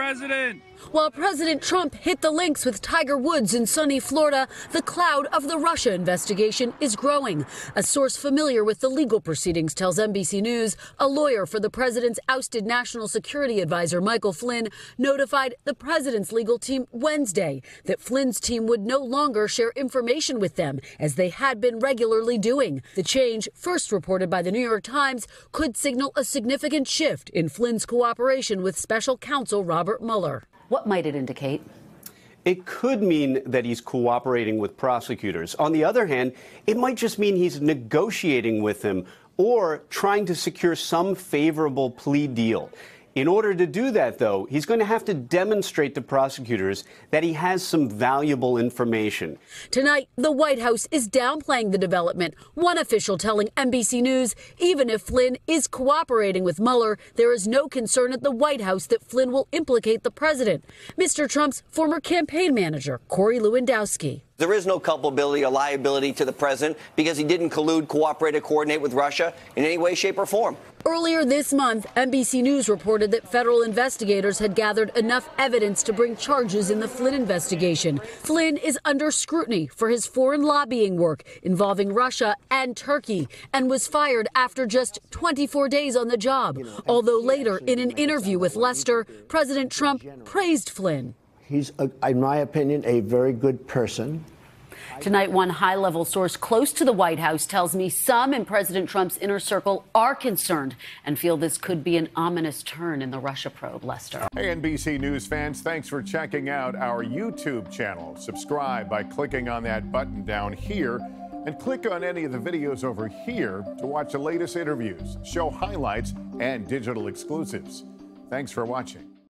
president. While President Trump hit the links with Tiger Woods in sunny Florida, the cloud of the Russia investigation is growing. A source familiar with the legal proceedings tells NBC News a lawyer for the president's ousted national security advisor, Michael Flynn, notified the president's legal team Wednesday that Flynn's team would no longer share information with them, as they had been regularly doing. The change, first reported by the New York Times, could signal a significant shift in Flynn's cooperation with special counsel Robert Mueller. What might it indicate? It could mean that he's cooperating with prosecutors. On the other hand, it might just mean he's negotiating with them or trying to secure some favorable plea deal. In order to do that, though, he's going to have to demonstrate to prosecutors that he has some valuable information. Tonight, the White House is downplaying the development. One official telling NBC News, even if Flynn is cooperating with Mueller, there is no concern at the White House that Flynn will implicate the president. Mr. Trump's former campaign manager, Corey Lewandowski. There is no culpability or liability to the president because he didn't collude, cooperate, or coordinate with Russia in any way, shape, or form. Earlier this month, NBC News reported that federal investigators had gathered enough evidence to bring charges in the Flynn investigation. Flynn is under scrutiny for his foreign lobbying work involving Russia and Turkey and was fired after just 24 days on the job. Although later, in an interview with Lester, President Trump praised Flynn. He's, in my opinion, a very good person. Tonight, one high-level source close to the White House tells me some in President Trump's inner circle are concerned and feel this could be an ominous turn in the Russia probe. Lester. Hey, NBC News fans, thanks for checking out our YouTube channel. Subscribe by clicking on that button down here and click on any of the videos over here to watch the latest interviews, show highlights, and digital exclusives. Thanks for watching.